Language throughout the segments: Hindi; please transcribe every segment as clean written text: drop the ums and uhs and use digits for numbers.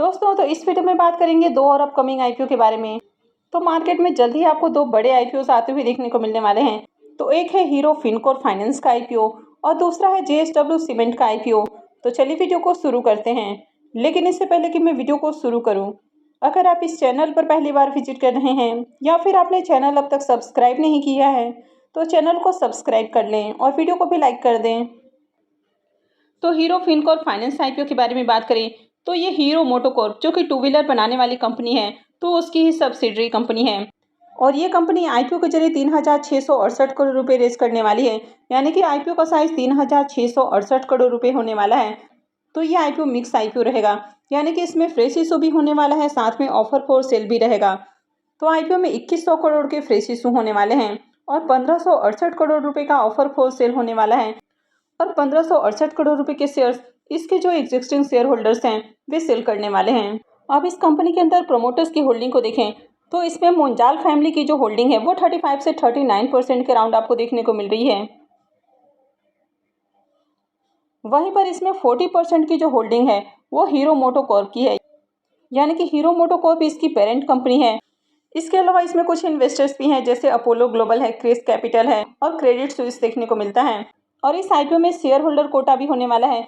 दोस्तों तो इस वीडियो में बात करेंगे दो और अपकमिंग आईपीओ के बारे में। तो मार्केट में जल्द ही आपको दो बड़े आईपीओ आते हुए देखने को मिलने वाले हैं। तो एक है हीरो फिनकोर फाइनेंस का आईपीओ और दूसरा है जेएसडब्ल्यू सीमेंट का आईपीओ। तो चलिए वीडियो को शुरू करते हैं। लेकिन इससे पहले कि मैं वीडियो को शुरू करूं, अगर आप इस चैनल पर पहली बार विजिट कर रहे हैं या फिर आपने चैनल अब तक सब्सक्राइब नहीं किया है तो चैनल को सब्सक्राइब कर लें और वीडियो को भी लाइक कर दें। तो हीरो फिनकोर फाइनेंस आईपीओ के बारे में बात करें तो ये हीरो मोटोकॉर्प जो कि टू व्हीलर बनाने वाली कंपनी है, तो उसकी ही सब्सिडरी कंपनी है। और ये कंपनी आईपीओ के जरिए 3,668 करोड़ रुपए रेज करने वाली है। यानी कि आईपीओ का साइज 3,668 करोड़ रुपए होने वाला है। तो ये आईपीओ मिक्स आईपीओ रहेगा, यानी कि इसमें फ्रेश इशू भी होने वाला है, साथ में ऑफर फॉर सेल भी रहेगा। तो आईपीओ में 2100 करोड़ के फ्रेश इशू होने वाले हैं और 1568 करोड़ रुपए का ऑफर फॉर सेल होने वाला है। और 1568 करोड़ रुपए के शेयर्स इसके जो एग्जिस्टिंग शेयर होल्डर्स हैं वे सेल करने वाले हैं। अब इस कंपनी के अंदर प्रोमोटर्स की होल्डिंग को देखें तो इसमें मुंजाल फैमिली की जो होल्डिंग है वो 35 से 39% के राउंड आपको देखने को मिल रही है। वहीं पर इसमें 40% की जो होल्डिंग है वो हीरो मोटोकॉर्प की है, यानी कि हीरो मोटोकॉर्प इसकी पेरेंट कंपनी है। इसके अलावा इसमें कुछ इन्वेस्टर्स भी हैं, जैसे अपोलो ग्लोबल है, क्रिस कैपिटल है और क्रेडिट स्विस देखने को मिलता है। और इस आईपीओ में शेयर होल्डर कोटा भी होने वाला है।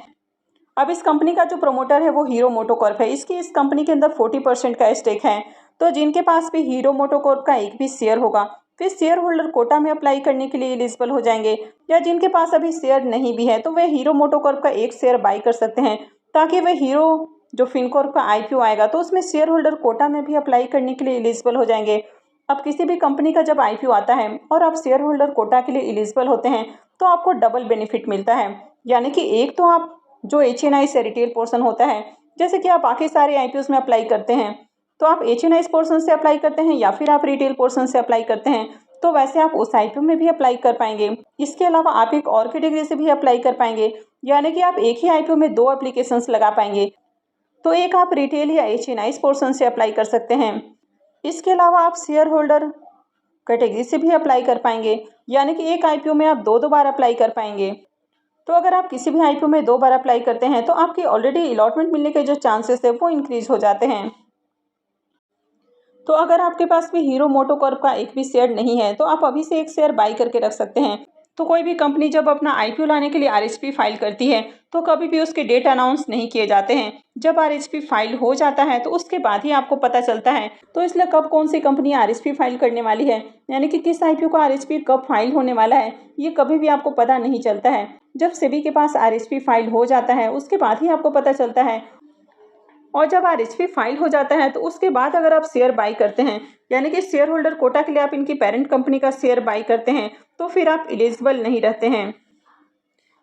अब इस कंपनी का जो प्रमोटर है वो हीरो मोटोकॉर्प है। इसकी इस कंपनी के अंदर 40% का स्टेक है। तो जिनके पास भी हीरो मोटोकॉर्प का एक भी शेयर होगा वे शेयर होल्डर कोटा में अप्लाई करने के लिए एलिजिबल हो जाएंगे, या जिनके पास अभी शेयर नहीं भी है तो वे हीरो मोटोकॉर्प का एक शेयर बाई कर सकते हैं, ताकि वे हीरो जो फिनकॉर्प का आईपीओ आएगा तो उसमें शेयर होल्डर कोटा में भी अप्लाई करने के लिए एलिजिबल हो जाएंगे। अब किसी भी कंपनी का जब आईपीओ आता है और आप शेयर होल्डर कोटा के लिए एलिजिबल होते हैं तो आपको डबल बेनिफिट मिलता है। यानी कि एक तो आप जो एचएनआई से रिटेल पोर्शन होता है, जैसे कि आप बाकी सारे आईपीओ में अप्लाई करते हैं तो आप एचएनआई पोर्शन से अप्लाई करते हैं या फिर आप रिटेल पोर्शन से अप्लाई करते हैं, तो वैसे आप उस आईपीओ में भी अप्लाई कर पाएंगे। इसके अलावा आप एक और कैटेगरी से भी अप्लाई कर पाएंगे, यानी कि आप एक ही आईपीओ में दो एप्लीकेशंस लगा पाएंगे। तो एक आप रिटेल या एचएनआई पोर्शन से अप्लाई कर सकते हैं। इसके अलावा आप शेयर होल्डर कैटेगरी से भी अप्लाई कर पाएंगे, यानी कि एक आईपीओ में आप दो बार अप्लाई कर पाएंगे। तो अगर आप किसी भी आईपीओ में दो बार अप्लाई करते हैं तो आपकी ऑलरेडी अलॉटमेंट मिलने के जो चांसेस है वो इंक्रीज हो जाते हैं। तो अगर आपके पास भी हीरो मोटोकॉर्प का एक भी शेयर नहीं है तो आप अभी से एक शेयर बाई करके रख सकते हैं। तो कोई भी कंपनी जब अपना आईपीओ लाने के लिए आरएचपी फाइल करती है तो कभी भी उसके डेट अनाउंस नहीं किए जाते हैं। जब आरएचपी फाइल हो जाता है तो उसके बाद ही आपको पता चलता है। तो इसलिए कब कौन सी कंपनी आरएचपी फाइल करने वाली है, यानी कि किस आईपीओ का आरएचपी कब फाइल होने वाला है, ये कभी भी आपको पता नहीं चलता है। जब सेबी के पास आरएचपी फाइल हो जाता है उसके बाद ही आपको पता चलता है। और जब आरएचपी फाइल हो जाता है तो उसके बाद अगर आप शेयर बाई करते हैं, यानी कि शेयर होल्डर कोटा के लिए आप इनकी पेरेंट कंपनी का शेयर बाई करते हैं, तो फिर आप एलिजिबल नहीं रहते हैं।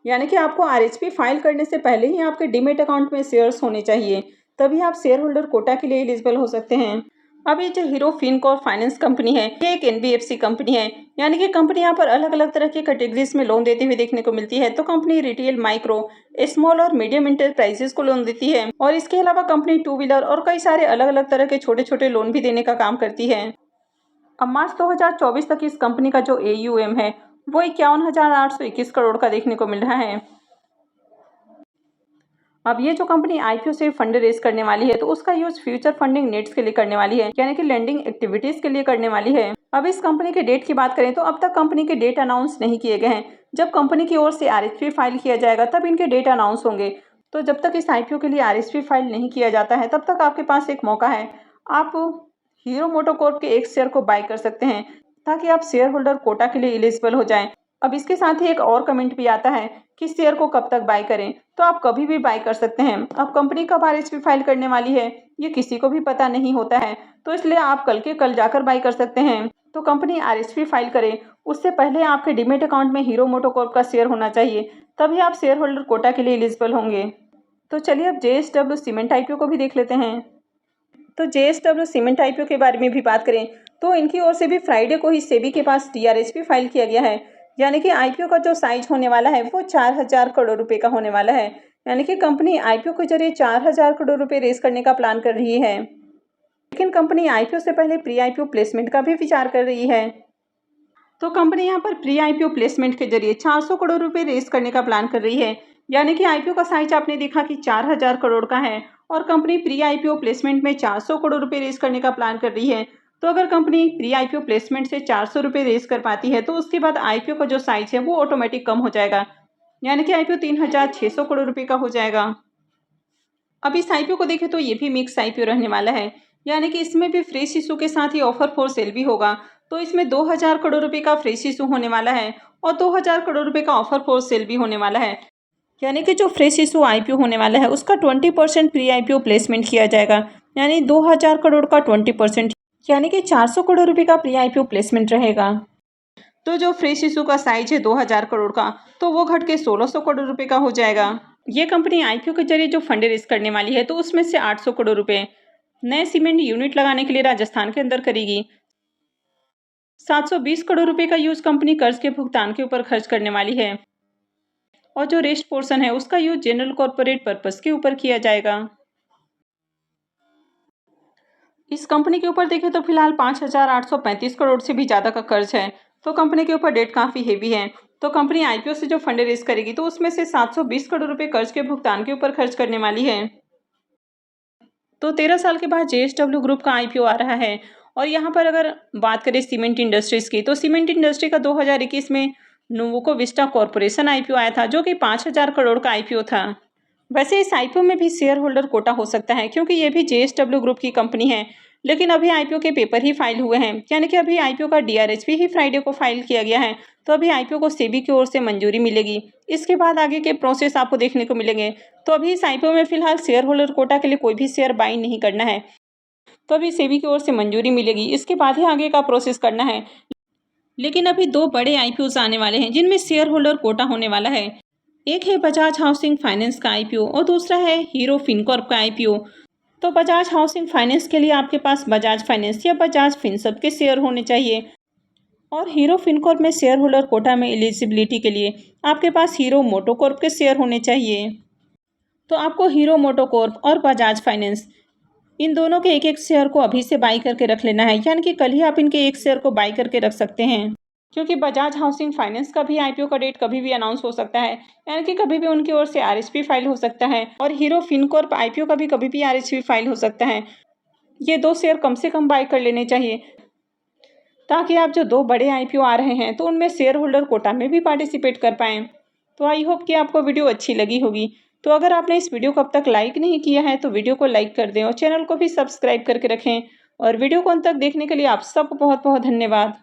यानी कि आपको आरएचपी फाइल करने से पहले ही आपके डीमेट अकाउंट में शेयर्स होने चाहिए, तभी आप शेयर होल्डर कोटा के लिए एलिजिबल हो सकते हैं। अब ये जो हीरो फिनकॉर्प फाइनेंस कंपनी है ये एक एनबीएफसी कंपनी है, यानी कि कंपनी यहाँ पर अलग अलग तरह की कैटेगरीज में लोन देती हुई देखने को मिलती है। तो कंपनी रिटेल, माइक्रो, स्मॉल और मीडियम इंटरप्राइजेस को लोन देती है, और इसके अलावा कंपनी टू व्हीलर और कई सारे अलग अलग तरह के छोटे छोटे लोन भी देने का काम करती है। अब मार्च 2024 तक इस कंपनी का जो AUM है वो 51,821 करोड़ का देखने को मिल रहा है। अब ये जो कंपनी आईपीओ से फंड रेज करने वाली है तो उसका यूज फ्यूचर फंडिंग नीड्स के लिए करने वाली है, यानी कि लेंडिंग एक्टिविटीज के लिए करने वाली है। अब इस कंपनी के डेट की बात करें तो अब तक कंपनी के डेट अनाउंस नहीं किए गए हैं। जब कंपनी की ओर से आरएचपी फाइल किया जाएगा तब इनके डेट अनाउंस होंगे। तो जब तक इस आईपीओ के लिए आरएचपी फाइल नहीं किया जाता है तब तक आपके पास एक मौका है, आप हीरो मोटोकॉर्प के एक शेयर को बाय कर सकते हैं, ताकि आप शेयर होल्डर कोटा के लिए एलिजिबल हो जाएं। अब इसके साथ ही एक और कमेंट भी आता है कि शेयर को कब तक बाय करें, तो आप कभी भी बाय कर सकते हैं। अब कंपनी कब आरएचपी फाइल करने वाली है ये किसी को भी पता नहीं होता है, तो इसलिए आप कल के कल जाकर बाय कर सकते हैं। तो कंपनी आरएचपी फाइल करे उससे पहले आपके डीमेट अकाउंट में हीरो मोटोकॉर्प का शेयर होना चाहिए, तभी आप शेयर होल्डर कोटा के लिए एलिजिबल होंगे। तो चलिए अब जेएसडब्ल्यू सीमेंट आईपीओ को भी देख लेते हैं। तो जेएसडब्ल्यू सीमेंट आईपीओ के बारे में भी बात करें तो इनकी ओर से भी फ्राइडे को ही सेबी के पास टीआरएचपी फाइल किया गया है, यानी कि आईपीओ का जो साइज होने वाला है वो 4,000 करोड़ रुपए का होने वाला है। यानी कि कंपनी आईपीओ के जरिए 4,000 करोड़ रुपए रेज करने का प्लान कर रही है। लेकिन कंपनी आईपीओ से पहले प्री आईपीओ प्लेसमेंट का भी विचार कर रही है। तो कंपनी यहाँ पर प्री आईपीओ प्लेसमेंट के जरिए 400 करोड़ रुपए रेज करने का प्लान कर रही है। यानी कि आईपीओ का साइज आपने देखा कि 4,000 करोड़ का है और कंपनी प्री आईपीओ प्लेसमेंट में 400 करोड़ रुपए रेज करने का प्लान कर रही है। तो अगर कंपनी प्री आईपीओ प्लेसमेंट से 400 रुपए रेज कर पाती है तो उसके बाद आईपीओ का जो साइज है वो ऑटोमेटिक कम हो जाएगा, यानी कि आईपीओ 3600 करोड़ रुपए का हो जाएगा। अब इस आईपीओ को देखें तो ये भी मिक्स आईपीओ रहने वाला है, यानी कि इसमें भी फ्रेश इशू के साथ ही ऑफर फॉर सेल भी होगा। तो इसमें 2000 करोड़ रुपए का फ्रेश इशू होने वाला है और 2000 करोड़ रुपए का ऑफर फॉर सेल भी होने वाला है, यानी कि जो फ्रेश इशू आईपीओ होने वाला है उसका 20% प्री आईपीओ प्लेसमेंट किया जाएगा, यानी 2000 करोड़ का 20%, यानी कि 400 करोड़ रुपए का प्री आईपीओ प्लेसमेंट रहेगा। तो जो फ्रेश इशू का साइज है 2000 करोड़ का, तो वो घट के 1600 करोड़ रुपए का हो जाएगा। ये कंपनी आईपीओ के जरिए जो फंड रेज करने वाली है तो उसमें से 800 करोड़ रुपए नए सीमेंट यूनिट लगाने के लिए राजस्थान के अंदर करेगी। 720 करोड़ रुपए का यूज कंपनी कर्ज के भुगतान के ऊपर खर्च करने वाली है और जो रेस्ट पोर्शन है उसका यूज जनरल कॉर्पोरेट पर्पस के ऊपर किया जाएगा। इस कंपनी के ऊपर देखें तो फिलहाल 5835 करोड़ से भी ज़्यादा का कर्ज है, तो कंपनी के ऊपर डेट काफ़ी हेवी है। तो कंपनी आईपीओ से जो फंड रेज करेगी तो उसमें से 720 करोड़ रुपए कर्ज के भुगतान के ऊपर खर्च करने वाली है। तो 13 साल के बाद जेएसडब्ल्यू ग्रुप का आईपीओ आ रहा है। और यहाँ पर अगर बात करें सीमेंट इंडस्ट्रीज़ की, तो सीमेंट इंडस्ट्री का 2021 में नोवोको विस्टा कॉर्पोरेशन आईपीओ आया था, जो कि 5000 करोड़ का आईपीओ था। वैसे इस आईपीओ में भी शेयर होल्डर कोटा हो सकता है, क्योंकि ये भी जेएसडब्ल्यू ग्रुप की कंपनी है, लेकिन अभी आईपीओ के पेपर ही फाइल हुए हैं, यानी कि अभी आईपीओ का डीआरएच ही फ्राइडे को फाइल किया गया है। तो अभी आईपीओ को सेबी की ओर से मंजूरी मिलेगी, इसके बाद आगे के प्रोसेस आपको देखने को मिलेंगे। तो अभी इस आईपीओ में फिलहाल शेयर होल्डर कोटा के लिए कोई भी शेयर बाई नहीं करना है, तो अभी सेबी की ओर से मंजूरी मिलेगी, इसके बाद ही आगे का प्रोसेस करना है। लेकिन अभी दो बड़े आईपीओ आने वाले हैं जिनमें शेयर होल्डर कोटा होने वाला है। एक है बजाज हाउसिंग फाइनेंस का आईपीओ और दूसरा है हीरो फिनकॉर्प का आईपीओ। तो बजाज हाउसिंग फाइनेंस के लिए आपके पास बजाज फाइनेंस या बजाज फिनसर्व के शेयर होने चाहिए, और हीरो फिनकॉर्प में शेयर होल्डर कोटा में एलिजिबिलिटी के लिए आपके पास हीरो मोटोकॉर्प के शेयर होने चाहिए। तो आपको हीरो मोटोकॉर्प और बजाज फाइनेंस इन दोनों के एक एक शेयर को अभी से बाई करके रख लेना है, यानी कि कल ही आप इनके एक शेयर को बाई करके रख सकते हैं, क्योंकि बजाज हाउसिंग फाइनेंस का भी आईपीओ का डेट कभी भी अनाउंस हो सकता है, यानी कि कभी भी उनकी ओर से आरएचपी फाइल हो सकता है। और हीरो फिनकॉर्प आईपीओ का भी कभी भी आरएचपी फाइल हो सकता है। ये दो शेयर कम से कम बाई कर लेने चाहिए, ताकि आप जो दो बड़े आईपीओ आ रहे हैं तो उनमें शेयर होल्डर कोटा में भी पार्टिसिपेट कर पाएँ। तो आई होप कि आपको वीडियो अच्छी लगी होगी। तो अगर आपने इस वीडियो को अब तक लाइक नहीं किया है तो वीडियो को लाइक कर दें और चैनल को भी सब्सक्राइब करके रखें। और वीडियो को अंत तक देखने के लिए आप सबको बहुत बहुत धन्यवाद।